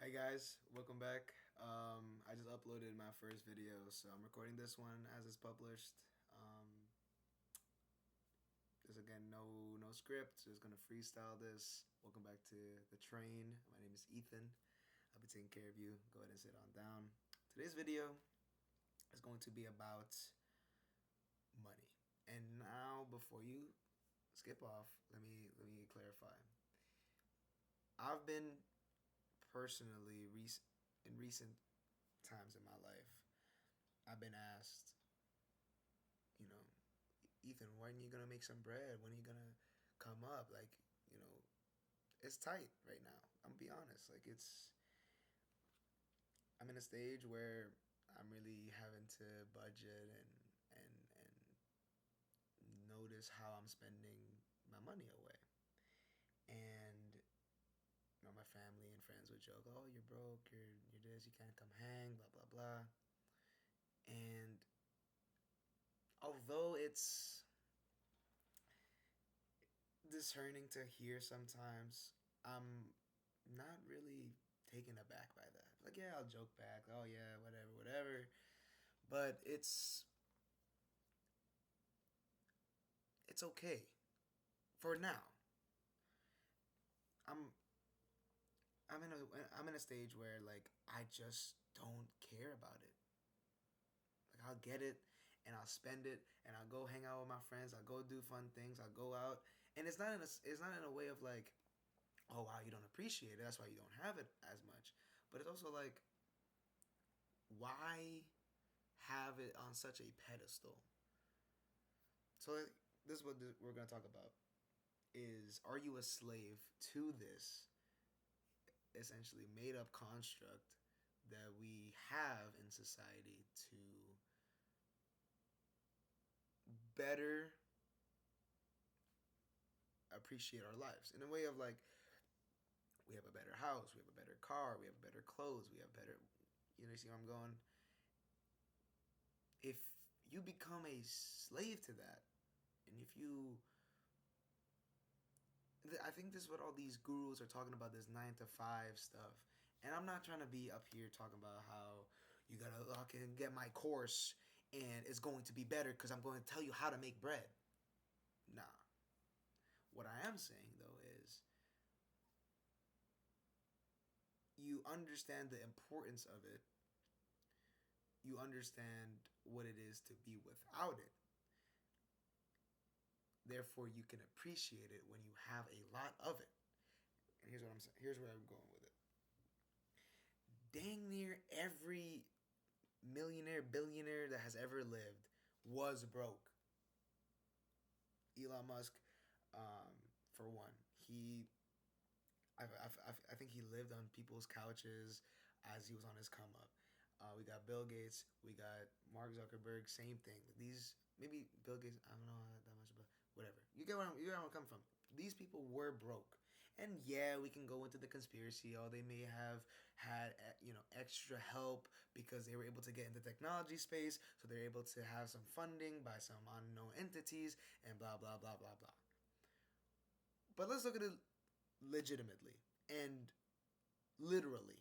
Hey guys, welcome back. I just uploaded my first video, so I'm recording this one as it's published. There's again no script, just gonna freestyle this. Welcome back to the train. My name is Ethan. I'll be taking care of you. Go ahead and sit on down. Today's video is going to be about money. And now, before you skip off, let me clarify. I've been personally in recent times in my life, I've been asked, you know, Ethan, when are you gonna make some bread? When are you gonna come up? Like, it's tight right now. I'm gonna be honest. I'm in a stage where I'm really having to budget and notice how I'm spending my money away. And my family and friends would joke, "Oh, you're broke. You're this. You can't come hang. Blah blah blah." And although it's discerning to hear sometimes, I'm not really taken aback by that. Like, yeah, I'll joke back. Oh yeah, whatever, whatever. But it's okay for now. I'm I'm in a stage where like I just don't care about it. Like I'll get it and I'll spend it and I'll go hang out with my friends. I'll go do fun things. I'll go out and it's not in a way of like, oh wow, you don't appreciate it, that's why you don't have it as much. But it's also like, why have it on such a pedestal? So this is what we're going to talk about is, are you a slave to this essentially made up construct that we have in society to better appreciate our lives in a way of like, we have a better house, we have a better car, we have better clothes, we have better, you see where I'm going? If you become a slave to that, and if you, I think this is what all these gurus are talking about, this 9 to 5 stuff. And I'm not trying to be up here talking about how you gotta lock in, get my course, and it's going to be better because I'm going to tell you how to make bread. Nah. What I am saying though is, you understand the importance of it. You understand what it is to be without it. Therefore, you can appreciate it when you have a lot of it. And here's what I'm saying. Here's where I'm going with it. Dang near every millionaire, billionaire that has ever lived was broke. Elon Musk, for one, I think he lived on people's couches as he was on his come up. We got Bill Gates, we got Mark Zuckerberg, same thing. These, maybe Bill Gates, I don't know that much, but whatever. You get where I'm coming from. These people were broke, and yeah, we can go into the conspiracy. Oh, they may have had extra help because they were able to get into technology space, so they're able to have some funding by some unknown entities, and blah blah blah blah blah. But let's look at it legitimately and literally.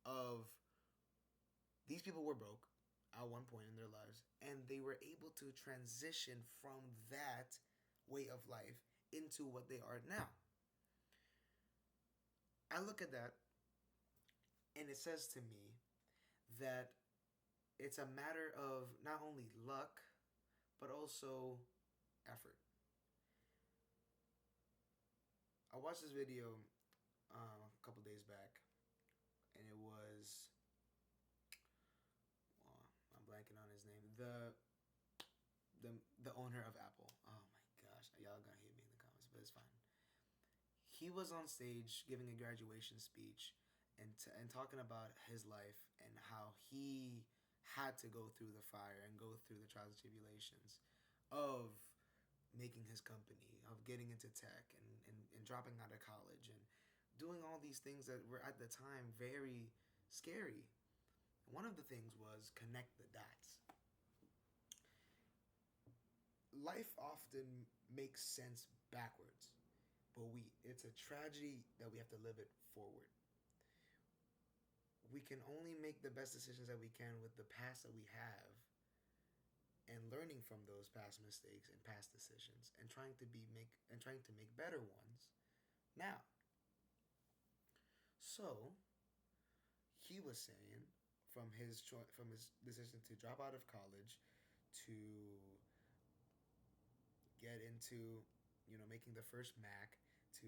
Of these people were broke at one point in their lives, and they were able to transition from that way of life into what they are now. I look at that and it says to me that it's a matter of not only luck but also effort. I watched this video a couple days back, and it was, well, I'm blanking on his name. The owner of Apple. Oh my gosh, y'all gonna hate me in the comments, but it's fine. He was on stage giving a graduation speech and talking about his life and how he had to go through the fire and go through the trials and tribulations of making his company, of getting into tech and dropping out of college and doing all these things that were at the time very scary. One of the things was connect the dots. Life often makes sense backwards, but it's a tragedy that we have to live it forward. we can only make the best decisions that we can with the past that we have, and learning from those past mistakes and past decisions, and trying to make better ones now. So he was saying, from his decision to drop out of college to get into, making the first Mac, to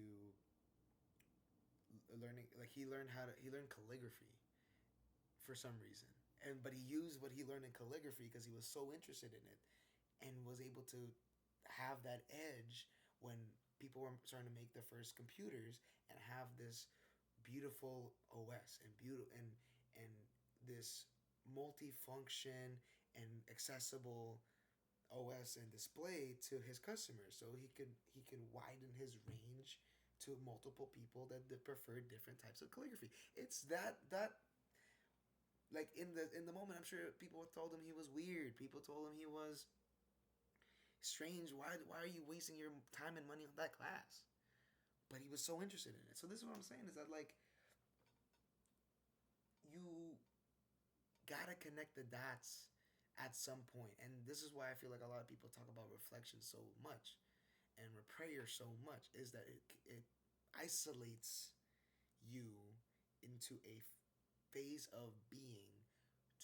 learning, like, he learned calligraphy for some reason, but he used what he learned in calligraphy because he was so interested in it, and was able to have that edge when people were starting to make the first computers and have this beautiful OS and this multifunction and accessible OS and display to his customers, so he can widen his range to multiple people that prefer different types of calligraphy. It's that like, in the moment, I'm sure people told him he was weird. People told him he was strange. Why are you wasting your time and money on that class? But he was so interested in it. So this is what I'm saying, is that, like, you gotta connect the dots at some point. And this is why I feel like a lot of people talk about reflection so much and prayer so much, is that it isolates you into a phase of being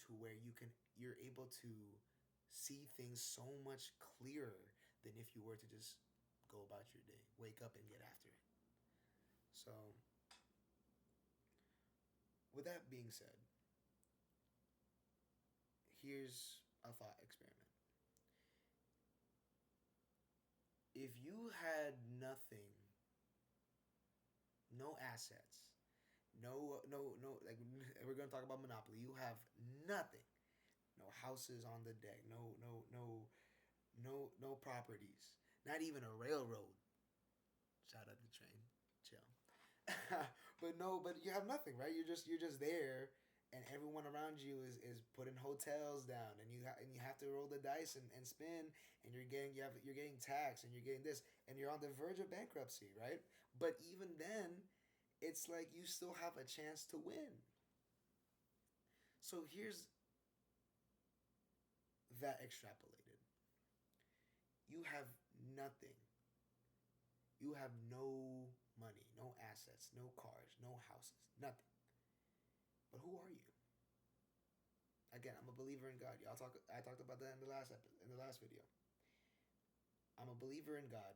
to where you're able to see things so much clearer than if you were to just go about your day, wake up and get after it. So, with that being said, here's a thought experiment. If you had nothing, no assets, like, we're gonna talk about Monopoly. You have nothing, no houses on the deck, no properties, not even a railroad. Shout out the train, chill. but you have nothing, right? You're just there, and everyone around you is putting hotels down, and you have to roll the dice and spin, and you're getting taxed, and you're getting this, and you're on the verge of bankruptcy, right? But even then, it's like you still have a chance to win. So here's that extrapolated. You have nothing. You have no money, no assets, no cars, no houses, nothing. But who are you? Again, I'm a believer in God. I talked about that in the last video. I'm a believer in God,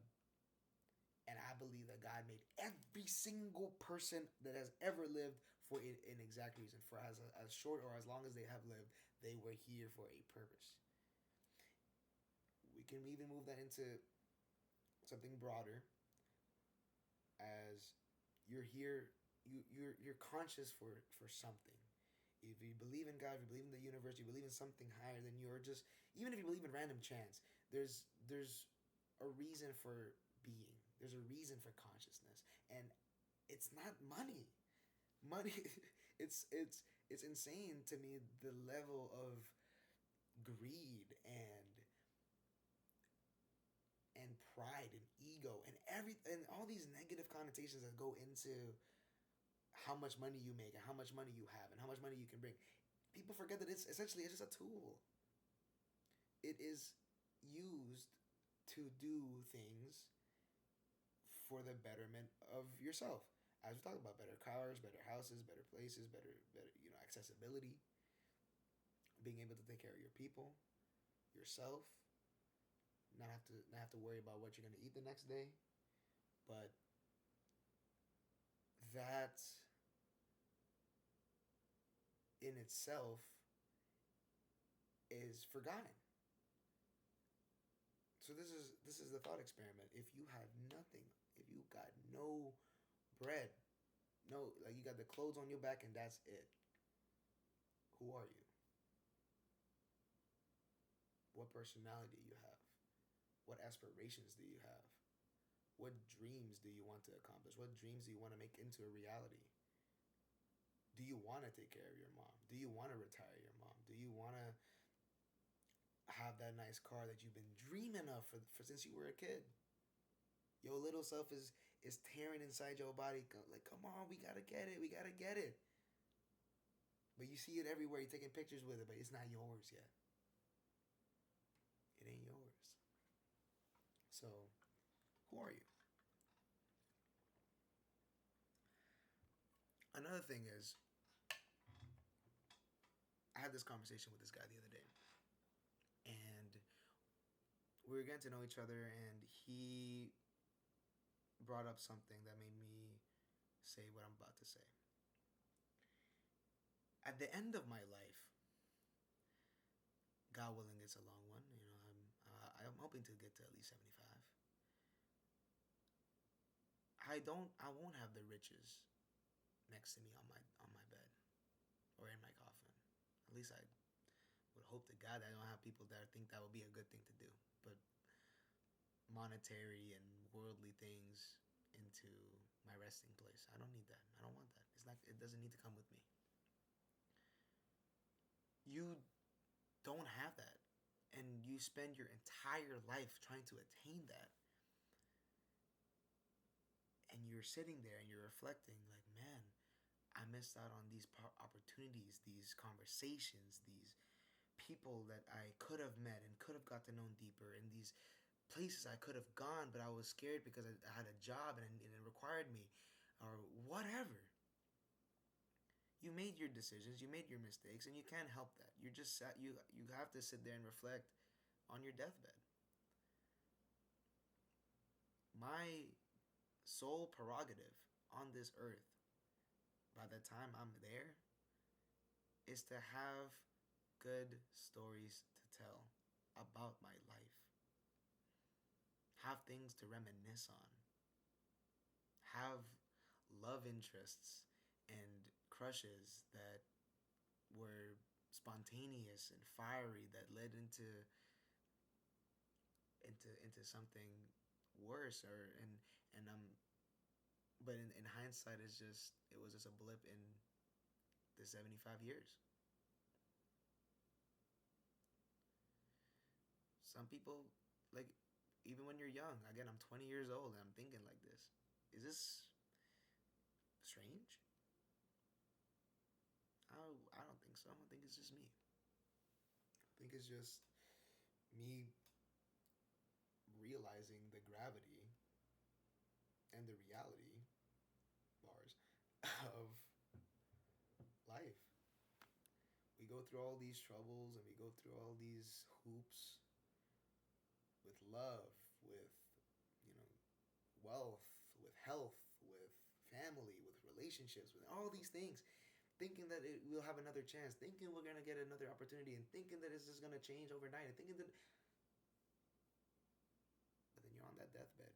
and I believe that God made every single person that has ever lived for an exact reason. For as short or as long as they have lived, they were here for a purpose. We can even move that into something broader, as you're here, you're conscious for something. If you believe in God, if you believe in the universe, you believe in something higher than you, or just, even if you believe in random chance, there's a reason for being. There's a reason for consciousness, and it's not money. Money, it's insane to me, the level of greed and pride and ego and all these negative connotations that go into how much money you make and how much money you have and how much money you can bring. People forget that it's just a tool. It is used to do things for the betterment of yourself. As we talk about, better cars, better houses, better places, better accessibility, being able to take care of your people, yourself, not have to worry about what you're gonna eat the next day. But that in itself is forgotten. So this is the thought experiment. If you have nothing, if you got no bread, no, like, you got the clothes on your back and that's it, who are you? What personality do you have? What aspirations do you have? What dreams do you want to accomplish? What dreams do you want to make into a reality? Do you want to take care of your mom? Do you want to retire your mom? Do you want to have that nice car that you've been dreaming of for since you were a kid? Your little self is tearing inside your body, like, come on, we gotta get it, we gotta get it. But you see it everywhere. You're taking pictures with it, but it's not yours yet. It ain't yours. So, who are you? Another thing is, I had this conversation with this guy the other day, and we were getting to know each other, and he brought up something that made me say what I'm about to say. At the end of my life, God willing, it's a long one. You know, I'm hoping to get to at least 75. I won't have the riches next to me on my bed or in my coffin. At least I would hope to God I don't have people that think that would be a good thing to do. But monetary and worldly things into my resting place, I don't need that. I don't want that. It's not. It doesn't need to come with me. You don't have that, and you spend your entire life trying to attain that, and you're sitting there and you're reflecting like, man, I missed out on these opportunities, these conversations, these people that I could have met and could have got to know deeper, and these places I could have gone, but I was scared because I had a job and it required me, or whatever. You made your decisions, you made your mistakes, and you can't help that. You're just sat. You have to sit there and reflect on your deathbed. My sole prerogative on this earth, by the time I'm there, is to have good stories to tell about my life. Have things to reminisce on. Have love interests and crushes that were spontaneous and fiery that led into something worse, or and but in hindsight it was just a blip in the 75 years. Some people, like, even when you're young, again, I'm 20 years old and I'm thinking like this. Is this strange? I don't think so. I think it's just me. I think it's just me realizing the gravity and the reality, bars, of life. We go through all these troubles and we go through all these hoops with love, with, you know, wealth, with health, with family, with relationships, with all these things, thinking that we'll have another chance, thinking we're gonna get another opportunity, and thinking that it's just gonna change overnight, and thinking that, but then you're on that deathbed,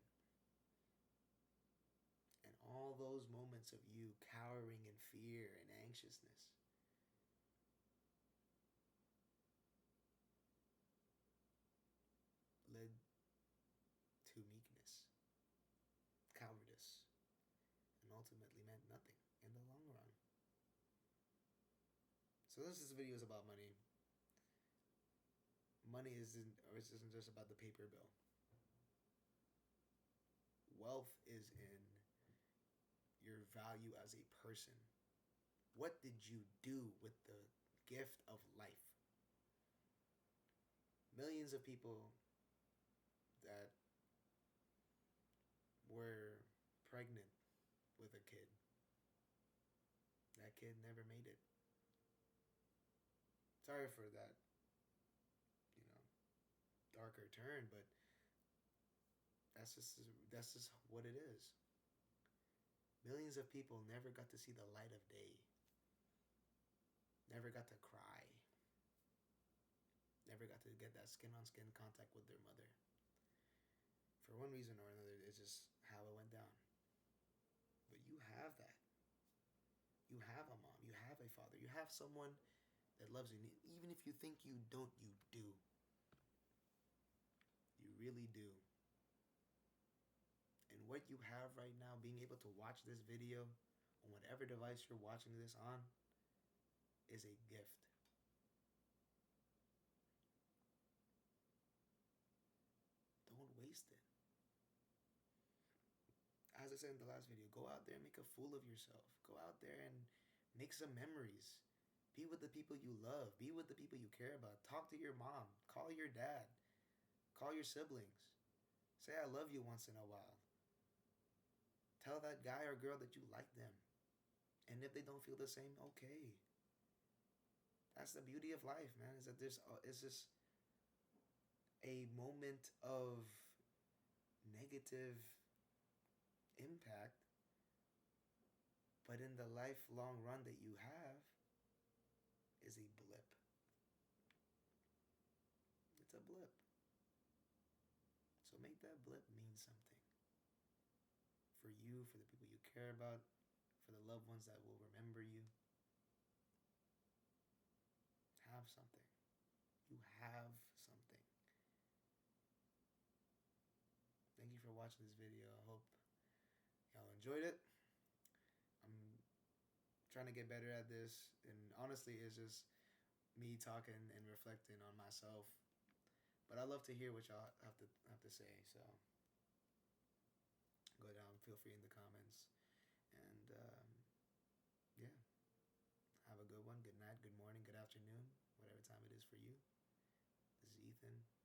and all those moments of you cowering in fear and anxiousness led to meekness, cowardice, and ultimately meant nothing in the long run. So this video is about money. Money isn't just about the paper bill. Wealth is in your value as a person. What did you do with the gift of life? Millions of people that were pregnant with a kid. That kid never made it. Sorry for that, you know, darker turn, but that's just what it is. Millions of people never got to see the light of day. Never got to cry. Never got to get that skin on skin contact with their mother. For one reason or another, it's just how it went down. But you have that. You have a mom. You have a father. You have someone that loves you. Even if you think you don't, you do. You really do. And what you have right now, being able to watch this video on whatever device you're watching this on, is a gift. Don't waste it. As I said in the last video, go out there and make a fool of yourself. Go out there and make some memories. Be with the people you love. Be with the people you care about. Talk to your mom. Call your dad. Call your siblings. Say I love you once in a while. Tell that guy or girl that you like them. And if they don't feel the same, okay. That's the beauty of life, man. Is that there's it's just a moment of negative impact, but in the lifelong run that you have is a blip. It's a blip. So make that blip mean something for you, for the people you care about, for the loved ones that will remember you. Have something. You have something. Thank you for watching this video. I hope y'all enjoyed it. I'm trying to get better at this, and honestly, it's just me talking and reflecting on myself. But I love to hear what y'all have to say. So go down, feel free in the comments, and yeah, have a good one. Good night, good morning, good afternoon, whatever time it is for you. This is Ethan.